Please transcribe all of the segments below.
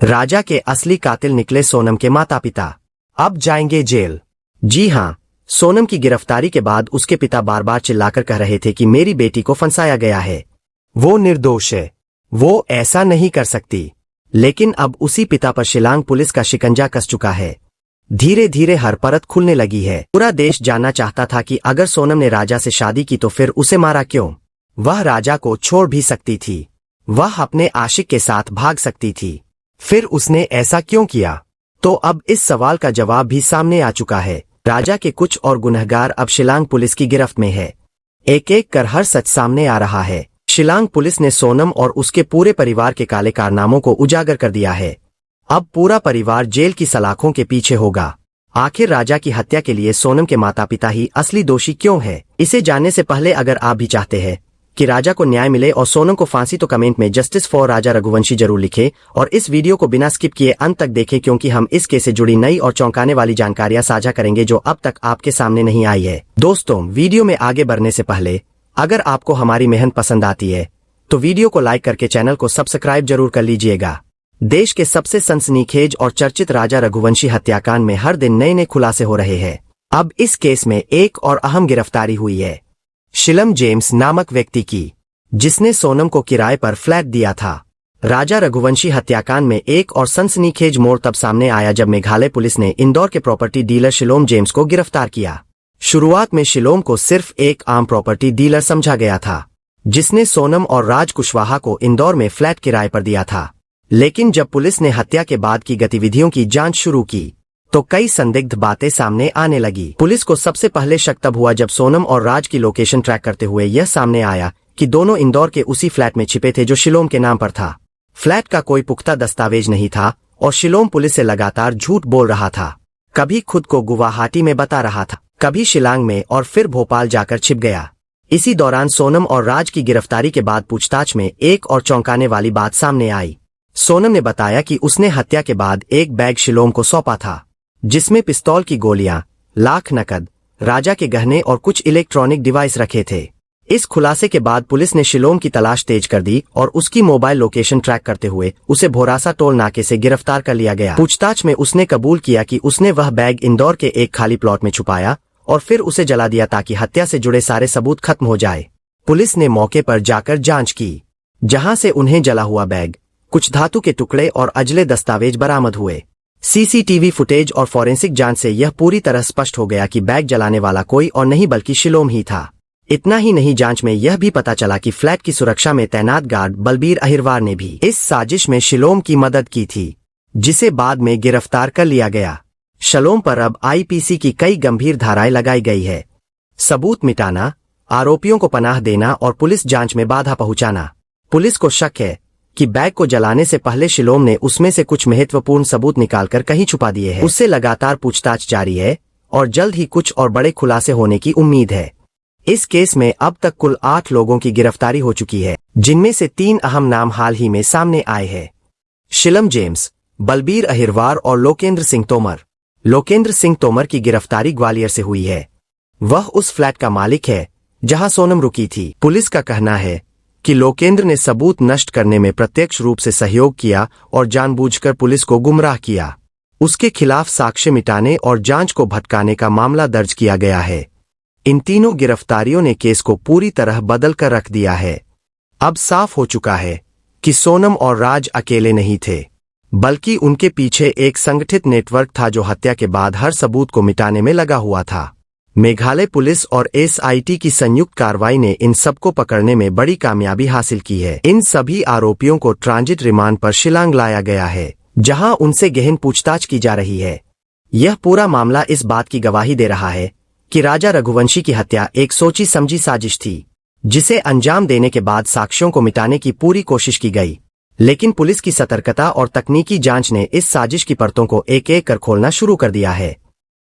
राजा के असली कातिल निकले सोनम के माता पिता, अब जाएंगे जेल। जी हां, सोनम की गिरफ्तारी के बाद उसके पिता बार बार चिल्लाकर कह रहे थे कि मेरी बेटी को फंसाया गया है, वो निर्दोष है, वो ऐसा नहीं कर सकती। लेकिन अब उसी पिता पर शिलांग पुलिस का शिकंजा कस चुका है। धीरे धीरे हर परत खुलने लगी है। पूरा देश जानना चाहता था कि अगर सोनम ने राजा से शादी की तो फिर उसे मारा क्यों? वह राजा को छोड़ भी सकती थी, वह अपने आशिक के साथ भाग सकती थी, फिर उसने ऐसा क्यों किया? तो अब इस सवाल का जवाब भी सामने आ चुका है। राजा के कुछ और गुनहगार अब शिलांग पुलिस की गिरफ्त में है। एक एक कर हर सच सामने आ रहा है। शिलांग पुलिस ने सोनम और उसके पूरे परिवार के काले कारनामों को उजागर कर दिया है। अब पूरा परिवार जेल की सलाखों के पीछे होगा। आखिर राजा की हत्या के लिए सोनम के माता पिता ही असली दोषी क्यों है? इसे जानने से पहले अगर आप भी चाहते हैं कि राजा को न्याय मिले और सोनम को फांसी, तो कमेंट में जस्टिस फॉर राजा रघुवंशी जरूर लिखें और इस वीडियो को बिना स्किप किए अंत तक देखें, क्योंकि हम इस केस से जुड़ी नई और चौंकाने वाली जानकारियां साझा करेंगे जो अब तक आपके सामने नहीं आई है। दोस्तों, वीडियो में आगे बढ़ने से पहले अगर आपको हमारी मेहनत पसंद आती है तो वीडियो को लाइक करके चैनल को सब्सक्राइब जरूर कर लीजिएगा। देश के सबसे सनसनीखेज और चर्चित राजा रघुवंशी हत्याकांड में हर दिन नए नए खुलासे हो रहे हैं। अब इस केस में एक और अहम गिरफ्तारी हुई है शिलम जेम्स नामक व्यक्ति की, जिसने सोनम को किराए पर फ्लैट दिया था। राजा रघुवंशी हत्याकांड में एक और सनसनीखेज मोड़ तब सामने आया जब मेघालय पुलिस ने इंदौर के प्रॉपर्टी डीलर शिलोम जेम्स को गिरफ्तार किया। शुरुआत में शिलोम को सिर्फ एक आम प्रॉपर्टी डीलर समझा गया था, जिसने सोनम और राज कुशवाहा को इंदौर में फ्लैट किराए पर दिया था। लेकिन जब पुलिस ने हत्या के बाद की गतिविधियों की जांच शुरू की तो कई संदिग्ध बातें सामने आने लगी। पुलिस को सबसे पहले शक तब हुआ जब सोनम और राज की लोकेशन ट्रैक करते हुए यह सामने आया कि दोनों इंदौर के उसी फ्लैट में छिपे थे जो शिलोम के नाम पर था। फ्लैट का कोई पुख्ता दस्तावेज नहीं था और शिलोम पुलिस से लगातार झूठ बोल रहा था। कभी खुद को गुवाहाटी में बता रहा था, कभी शिलांग में और फिर भोपाल जाकर छिप गया। इसी दौरान सोनम और राज की गिरफ्तारी के बाद पूछताछ में एक और चौंकाने वाली बात सामने आई। सोनम ने बताया कि उसने हत्या के बाद एक बैग शिलोम को सौंपा था, जिसमें पिस्तौल की गोलियां, लाख नकद, राजा के गहने और कुछ इलेक्ट्रॉनिक डिवाइस रखे थे। इस खुलासे के बाद पुलिस ने शिलोम की तलाश तेज कर दी और उसकी मोबाइल लोकेशन ट्रैक करते हुए उसे भोरासा टोल नाके से गिरफ्तार कर लिया गया। पूछताछ में उसने कबूल किया कि उसने वह बैग इंदौर के एक खाली प्लॉट में छुपाया और फिर उसे जला दिया ताकि हत्या से जुड़े सारे सबूत खत्म हो जाए। पुलिस ने मौके पर जाकर जांच की, जहां से उन्हें जला हुआ बैग, कुछ धातु के टुकड़े और अजले दस्तावेज बरामद हुए। सीसीटीवी फुटेज और फॉरेंसिक जांच से यह पूरी तरह स्पष्ट हो गया कि बैग जलाने वाला कोई और नहीं बल्कि शिलोम ही था। इतना ही नहीं, जांच में यह भी पता चला कि फ्लैट की सुरक्षा में तैनात गार्ड बलबीर अहिरवार ने भी इस साजिश में शिलोम की मदद की थी, जिसे बाद में गिरफ्तार कर लिया गया। शिलोम पर अब आईपीसी की कई गंभीर धाराएं लगाई गई है: सबूत मिटाना, आरोपियों को पनाह देना और पुलिस जांच में बाधा पहुंचाना। पुलिस को शक है कि बैग को जलाने से पहले शिलोम ने उसमें से कुछ महत्वपूर्ण सबूत निकालकर कहीं छुपा दिए हैं। उससे लगातार पूछताछ जारी है और जल्द ही कुछ और बड़े खुलासे होने की उम्मीद है। इस केस में अब तक कुल 8 लोगों की गिरफ्तारी हो चुकी है, जिनमें से 3 अहम नाम हाल ही में सामने आए हैं: शिलम जेम्स, बलबीर अहिरवार और लोकेंद्र सिंह तोमर। लोकेंद्र सिंह तोमर की गिरफ्तारी ग्वालियर से हुई है। वह उस फ्लैट का मालिक है जहां सोनम रुकी थी। पुलिस का कहना है कि लोकेंद्र ने सबूत नष्ट करने में प्रत्यक्ष रूप से सहयोग किया और जानबूझकर पुलिस को गुमराह किया। उसके खिलाफ साक्ष्य मिटाने और जांच को भटकाने का मामला दर्ज किया गया है। इन तीनों गिरफ्तारियों ने केस को पूरी तरह बदल कर रख दिया है। अब साफ हो चुका है कि सोनम और राज अकेले नहीं थे, बल्कि उनके पीछे एक संगठित नेटवर्क था जो हत्या के बाद हर सबूत को मिटाने में लगा हुआ था। मेघालय पुलिस और एसआईटी की संयुक्त कार्रवाई ने इन सबको पकड़ने में बड़ी कामयाबी हासिल की है। इन सभी आरोपियों को ट्रांजिट रिमांड पर शिलांग लाया गया है, जहां उनसे गहन पूछताछ की जा रही है। यह पूरा मामला इस बात की गवाही दे रहा है कि राजा रघुवंशी की हत्या एक सोची समझी साजिश थी, जिसे अंजाम देने के बाद साक्ष्यों को मिटाने की पूरी कोशिश की गई। लेकिन पुलिस की सतर्कता और तकनीकी जांच ने इस साजिश की परतों को एक एक कर खोलना शुरू कर दिया है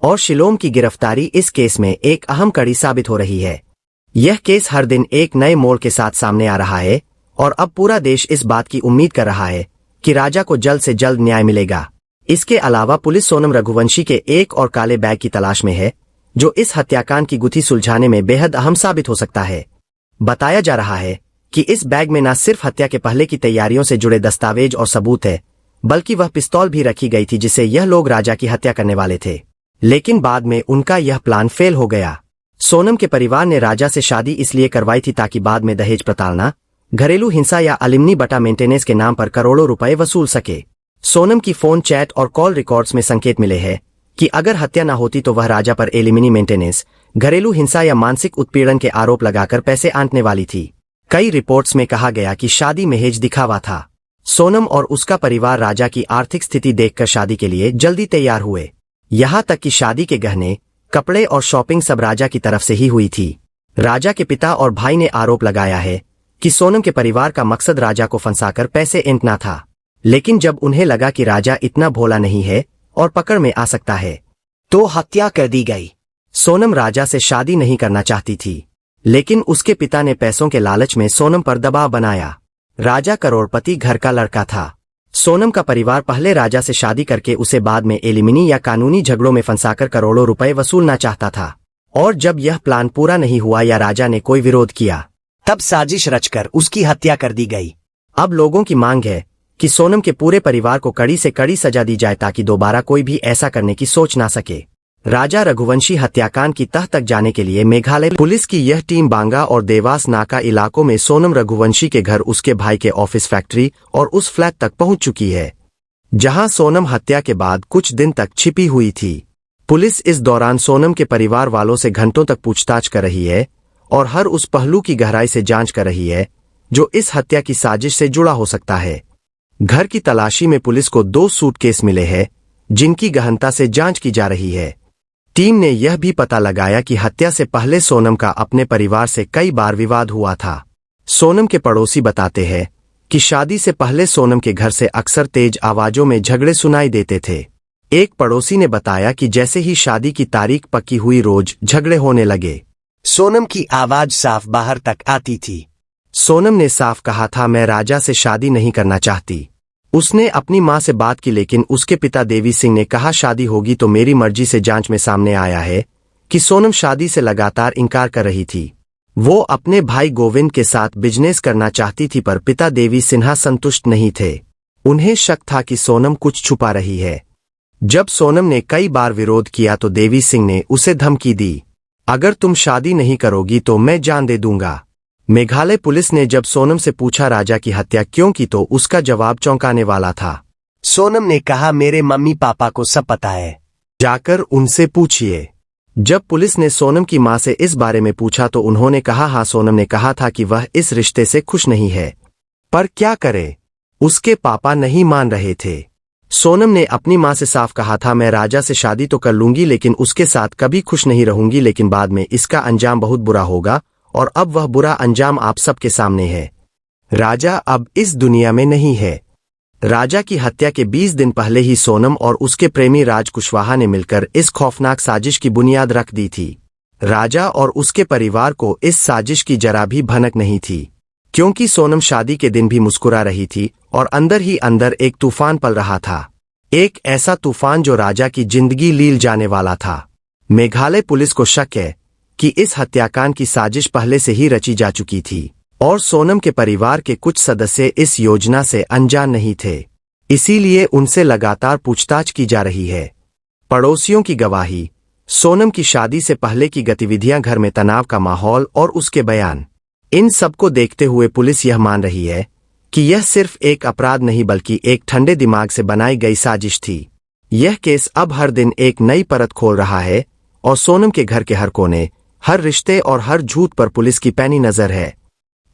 और शिलोम की गिरफ्तारी इस केस में एक अहम कड़ी साबित हो रही है। यह केस हर दिन एक नए मोड़ के साथ सामने आ रहा है और अब पूरा देश इस बात की उम्मीद कर रहा है कि राजा को जल्द से जल्द न्याय मिलेगा। इसके अलावा पुलिस सोनम रघुवंशी के एक और काले बैग की तलाश में है, जो इस हत्याकांड की गुत्थी सुलझाने में बेहद अहम साबित हो सकता है। बताया जा रहा है कि इस बैग में न सिर्फ हत्या के पहले की तैयारियों से जुड़े दस्तावेज और सबूत है, बल्कि वह पिस्तौल भी रखी गई थी जिसे यह लोग राजा की हत्या करने वाले थे। लेकिन बाद में उनका यह प्लान फेल हो गया। सोनम के परिवार ने राजा से शादी इसलिए करवाई थी ताकि बाद में दहेज प्रताड़ना, घरेलू हिंसा या अलिमनी बटा मेंटेनेंस के नाम पर करोड़ों रुपए वसूल सके। सोनम की फोन चैट और कॉल रिकॉर्ड्स में संकेत मिले हैं कि अगर हत्या न होती तो वह राजा पर एलिमिनी मेंटेनेंस, घरेलू हिंसा या मानसिक उत्पीड़न के आरोप लगाकर पैसे आंटने वाली थी। कई रिपोर्ट्स में कहा गया कि शादी महज दिखावा था। सोनम और उसका परिवार राजा की आर्थिक स्थिति देखकर शादी के लिए जल्दी तैयार हुए। यहाँ तक कि शादी के गहने, कपड़े और शॉपिंग सब राजा की तरफ से ही हुई थी। राजा के पिता और भाई ने आरोप लगाया है कि सोनम के परिवार का मकसद राजा को फंसाकर पैसे ऐंठना था। लेकिन जब उन्हें लगा कि राजा इतना भोला नहीं है और पकड़ में आ सकता है, तो हत्या कर दी गई। सोनम राजा से शादी नहीं करना चाहती थी, लेकिन उसके पिता ने पैसों के लालच में सोनम पर दबाव बनाया। राजा करोड़पति घर का लड़का था। सोनम का परिवार पहले राजा से शादी करके उसे बाद में एलिमिनी या कानूनी झगड़ों में फंसाकर करोड़ों रुपए वसूलना चाहता था। और जब यह प्लान पूरा नहीं हुआ या राजा ने कोई विरोध किया, तब साजिश रचकर उसकी हत्या कर दी गई। अब लोगों की मांग है कि सोनम के पूरे परिवार को कड़ी से कड़ी सजा दी जाए ताकि दोबारा कोई भी ऐसा करने की सोच ना सके। राजा रघुवंशी हत्याकांड की तह तक जाने के लिए मेघालय पुलिस की यह टीम बांगा और देवास नाका इलाकों में सोनम रघुवंशी के घर, उसके भाई के ऑफिस, फैक्ट्री और उस फ्लैट तक पहुंच चुकी है जहां सोनम हत्या के बाद कुछ दिन तक छिपी हुई थी। पुलिस इस दौरान सोनम के परिवार वालों से घंटों तक पूछताछ कर रही है और हर उस पहलू की गहराई से जांच कर रही है जो इस हत्या की साजिश से जुड़ा हो सकता है। घर की तलाशी में पुलिस को 2 सूटकेस मिले हैं जिनकी गहनता से जांच की जा रही है। टीम ने यह भी पता लगाया कि हत्या से पहले सोनम का अपने परिवार से कई बार विवाद हुआ था। सोनम के पड़ोसी बताते हैं कि शादी से पहले सोनम के घर से अक्सर तेज आवाजों में झगड़े सुनाई देते थे। एक पड़ोसी ने बताया कि जैसे ही शादी की तारीख पक्की हुई, रोज झगड़े होने लगे। सोनम की आवाज साफ बाहर तक आती थी। सोनम ने साफ कहा था, मैं राजा से शादी नहीं करना चाहती। उसने अपनी मां से बात की, लेकिन उसके पिता देवी सिंह ने कहा शादी होगी तो मेरी मर्जी से। जांच में सामने आया है कि सोनम शादी से लगातार इनकार कर रही थी। वो अपने भाई गोविंद के साथ बिजनेस करना चाहती थी, पर पिता देवी सिन्हा संतुष्ट नहीं थे। उन्हें शक था कि सोनम कुछ छुपा रही है। जब सोनम ने कई बार विरोध किया तो देवी सिंह ने उसे धमकी दी, अगर तुम शादी नहीं करोगी तो मैं जान दे दूंगा। मेघालय पुलिस ने जब सोनम से पूछा राजा की हत्या क्यों की, तो उसका जवाब चौंकाने वाला था। सोनम ने कहा, मेरे मम्मी पापा को सब पता है, जाकर उनसे पूछिए। जब पुलिस ने सोनम की मां से इस बारे में पूछा तो उन्होंने कहा, हाँ, सोनम ने कहा था कि वह इस रिश्ते से खुश नहीं है, पर क्या करे, उसके पापा नहीं मान रहे थे। सोनम ने अपनी मां से साफ कहा था, मैं राजा से शादी तो कर लूंगी लेकिन उसके साथ कभी खुश नहीं रहूंगी, लेकिन बाद में इसका अंजाम बहुत बुरा होगा और अब वह बुरा अंजाम आप सबके सामने है। राजा अब इस दुनिया में नहीं है। राजा की हत्या के 20 दिन पहले ही सोनम और उसके प्रेमी राज कुशवाहा ने मिलकर इस खौफनाक साजिश की बुनियाद रख दी थी। राजा और उसके परिवार को इस साजिश की जरा भी भनक नहीं थी, क्योंकि सोनम शादी के दिन भी मुस्कुरा रही थी और अंदर ही अंदर एक तूफान पल रहा था। एक ऐसा तूफान जो राजा की जिंदगी लील जाने वाला था। मेघालय पुलिस को शक है कि इस हत्याकांड की साजिश पहले से ही रची जा चुकी थी और सोनम के परिवार के कुछ सदस्य इस योजना से अनजान नहीं थे, इसीलिए उनसे लगातार पूछताछ की जा रही है। पड़ोसियों की गवाही, सोनम की शादी से पहले की गतिविधियां, घर में तनाव का माहौल और उसके बयान, इन सबको देखते हुए पुलिस यह मान रही है कि यह सिर्फ एक अपराध नहीं बल्कि एक ठंडे दिमाग से बनाई गई साजिश थी। यह केस अब हर दिन एक नई परत खोल रहा है और सोनम के घर के हर कोने, हर रिश्ते और हर झूठ पर पुलिस की पैनी नजर है।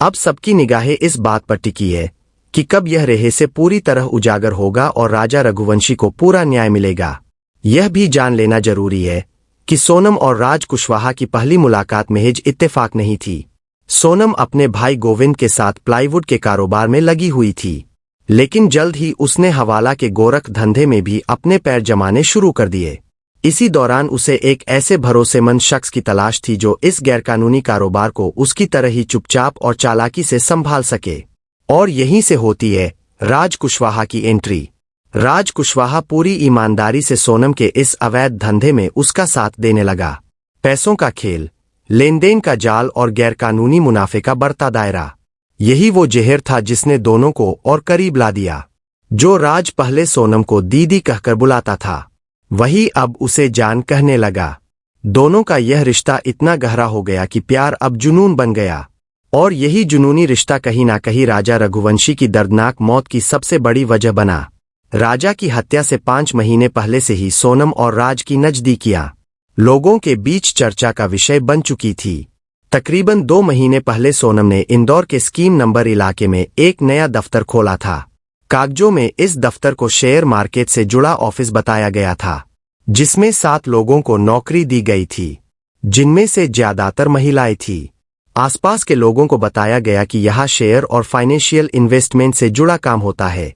अब सबकी निगाहें इस बात पर टिकी है कि कब यह रहस्य पूरी तरह उजागर होगा और राजा रघुवंशी को पूरा न्याय मिलेगा। यह भी जान लेना जरूरी है कि सोनम और राज कुशवाहा की पहली मुलाकात महज इत्तेफाक नहीं थी। सोनम अपने भाई गोविंद के साथ प्लाईवुड के कारोबार में लगी हुई थी, लेकिन जल्द ही उसने हवाला के गोरख धंधे में भी अपने पैर जमाने शुरू कर दिए। इसी दौरान उसे एक ऐसे भरोसेमंद शख्स की तलाश थी जो इस गैरकानूनी कारोबार को उसकी तरह ही चुपचाप और चालाकी से संभाल सके। और यहीं से होती है राज कुशवाहा की एंट्री। राज कुशवाहा पूरी ईमानदारी से सोनम के इस अवैध धंधे में उसका साथ देने लगा। पैसों का खेल, लेन देन का जाल और गैरकानूनी मुनाफे का बढ़ता दायरा, यही वो जहर था जिसने दोनों को और करीब ला दिया। जो राज पहले सोनम को दीदी कहकर बुलाता था, वही अब उसे जान कहने लगा। दोनों का यह रिश्ता इतना गहरा हो गया कि प्यार अब जुनून बन गया, और यही जुनूनी रिश्ता कहीं ना कहीं राजा रघुवंशी की दर्दनाक मौत की सबसे बड़ी वजह बना। राजा की हत्या से 5 महीने पहले से ही सोनम और राज की नजदीकियां लोगों के बीच चर्चा का विषय बन चुकी थी। तकरीबन 2 महीने पहले सोनम ने इंदौर के स्कीम नंबर इलाके में एक नया दफ्तर खोला था। कागजों में इस दफ्तर को शेयर मार्केट से जुड़ा ऑफिस बताया गया था, जिसमें 7 लोगों को नौकरी दी गई थी, जिनमें से ज्यादातर महिलाएं थीं। आसपास के लोगों को बताया गया कि यह शेयर और फाइनेंशियल इन्वेस्टमेंट से जुड़ा काम होता है।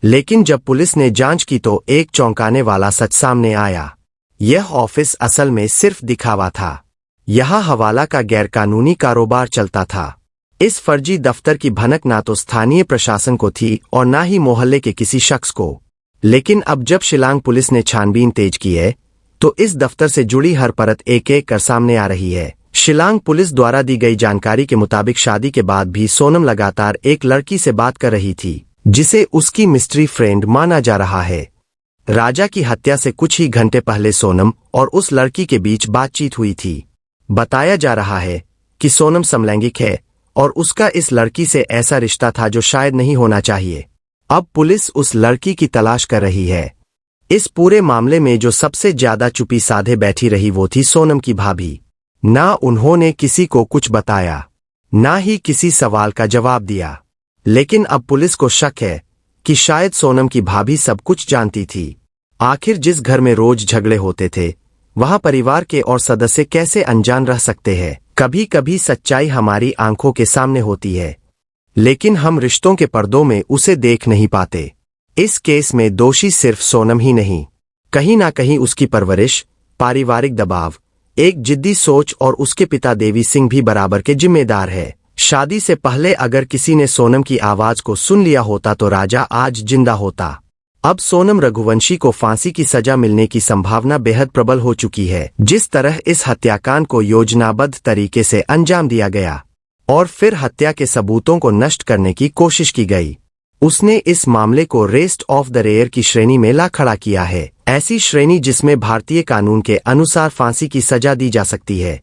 लेकिन जब पुलिस ने जांच की तो एक चौंकाने वाला सच सामने आया। यह ऑफिस असल में सिर्फ दिखावा था। यहाँ हवाला का गैरकानूनी कारोबार चलता था। इस फर्जी दफ्तर की भनक ना तो स्थानीय प्रशासन को थी और ना ही मोहल्ले के किसी शख्स को। लेकिन अब जब शिलांग पुलिस ने छानबीन तेज की है, तो इस दफ्तर से जुड़ी हर परत एक एक कर सामने आ रही है। शिलांग पुलिस द्वारा दी गई जानकारी के मुताबिक शादी के बाद भी सोनम लगातार एक लड़की से बात कर रही थी, जिसे उसकी मिस्ट्री फ्रेंड माना जा रहा है। राजा की हत्या से कुछ ही घंटे पहले सोनम और उस लड़की के बीच बातचीत हुई थी। बताया जा रहा है कि सोनम समलैंगिक है और उसका इस लड़की से ऐसा रिश्ता था जो शायद नहीं होना चाहिए। अब पुलिस उस लड़की की तलाश कर रही है। इस पूरे मामले में जो सबसे ज्यादा चुप्पी साधे बैठी रही वो थी सोनम की भाभी। ना उन्होंने किसी को कुछ बताया, ना ही किसी सवाल का जवाब दिया। लेकिन अब पुलिस को शक है कि शायद सोनम की भाभी सब कुछ जानती थी। आखिर जिस घर में रोज झगड़े होते थे, वहां परिवार के और सदस्य कैसे अनजान रह सकते हैं। कभी कभी सच्चाई हमारी आंखों के सामने होती है, लेकिन हम रिश्तों के पर्दों में उसे देख नहीं पाते। इस केस में दोषी सिर्फ सोनम ही नहीं, कहीं ना कहीं उसकी परवरिश, पारिवारिक दबाव, एक जिद्दी सोच और उसके पिता देवी सिंह भी बराबर के जिम्मेदार है। शादी से पहले अगर किसी ने सोनम की आवाज को सुन लिया होता तो राजा आज जिंदा होता। अब सोनम रघुवंशी को फांसी की सजा मिलने की संभावना बेहद प्रबल हो चुकी है। जिस तरह इस हत्याकांड को योजनाबद्ध तरीके से अंजाम दिया गया और फिर हत्या के सबूतों को नष्ट करने की कोशिश की गई, उसने इस मामले को रेस्ट ऑफ द रेयर की श्रेणी में ला खड़ा किया है। ऐसी श्रेणी जिसमें भारतीय कानून के अनुसार फांसी की सजा दी जा सकती है।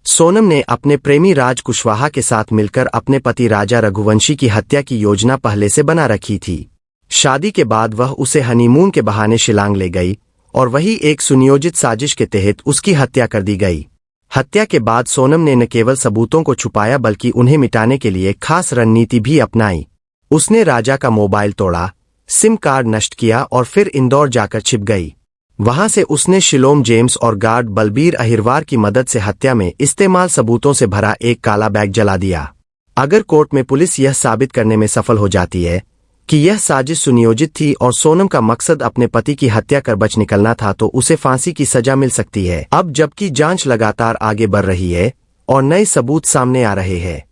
सोनम ने अपने प्रेमी राज कुशवाहा के साथ मिलकर अपने पति राजा रघुवंशी की हत्या की योजना पहले से बना रखी थी। शादी के बाद वह उसे हनीमून के बहाने शिलांग ले गई और वही एक सुनियोजित साजिश के तहत उसकी हत्या कर दी गई। हत्या के बाद सोनम ने न केवल सबूतों को छुपाया बल्कि उन्हें मिटाने के लिए खास रणनीति भी अपनाई। उसने राजा का मोबाइल तोड़ा, सिम कार्ड नष्ट किया और फिर इंदौर जाकर छिप गई। वहां से उसने शिलोम जेम्स और गार्ड बलबीर अहिरवार की मदद से हत्या में इस्तेमाल सबूतों से भरा एक काला बैग जला दिया। अगर कोर्ट में पुलिस यह साबित करने में सफल हो जाती है कि यह साजिश सुनियोजित थी और सोनम का मकसद अपने पति की हत्या कर बच निकलना था, तो उसे फांसी की सजा मिल सकती है। अब जबकि जांच लगातार आगे बढ़ रही है और नए सबूत सामने आ रहे हैं,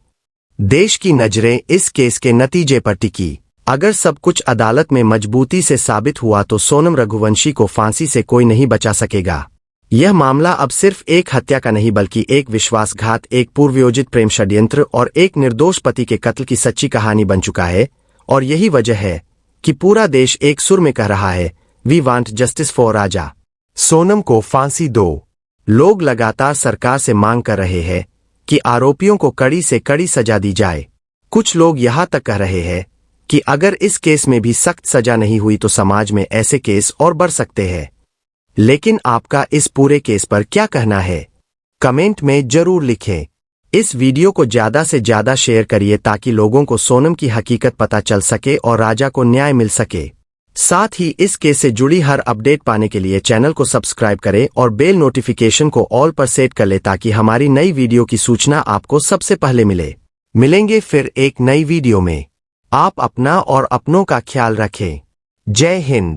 देश की नजरें इस केस के नतीजे पर टिकी। अगर सब कुछ अदालत में मजबूती से साबित हुआ तो सोनम रघुवंशी को फांसी से कोई नहीं बचा सकेगा। यह मामला अब सिर्फ एक हत्या का नहीं बल्कि एक विश्वासघात, एक पूर्वयोजित प्रेम षड्यंत्र और एक निर्दोष पति के कत्ल की सच्ची कहानी बन चुका है। और यही वजह है कि पूरा देश एक सुर में कह रहा है, वी वांट जस्टिस फॉर राजा। सोनम को फांसी दो। लोग लगातार सरकार से मांग कर रहे हैं कि आरोपियों को कड़ी से कड़ी सजा दी जाए। कुछ लोग यहां तक कह रहे हैं कि अगर इस केस में भी सख्त सजा नहीं हुई तो समाज में ऐसे केस और बढ़ सकते हैं। लेकिन आपका इस पूरे केस पर क्या कहना है? कमेंट में जरूर लिखें। इस वीडियो को ज्यादा से ज्यादा शेयर करिए ताकि लोगों को सोनम की हकीकत पता चल सके और राजा को न्याय मिल सके। साथ ही इस केस से जुड़ी हर अपडेट पाने के लिए चैनल को सब्सक्राइब करें और बेल नोटिफिकेशन को ऑल पर सेट कर ले ताकि हमारी नई वीडियो की सूचना आपको सबसे पहले मिले। मिलेंगे फिर एक नई वीडियो में। आप अपना और अपनों का ख्याल रखें। जय हिंद।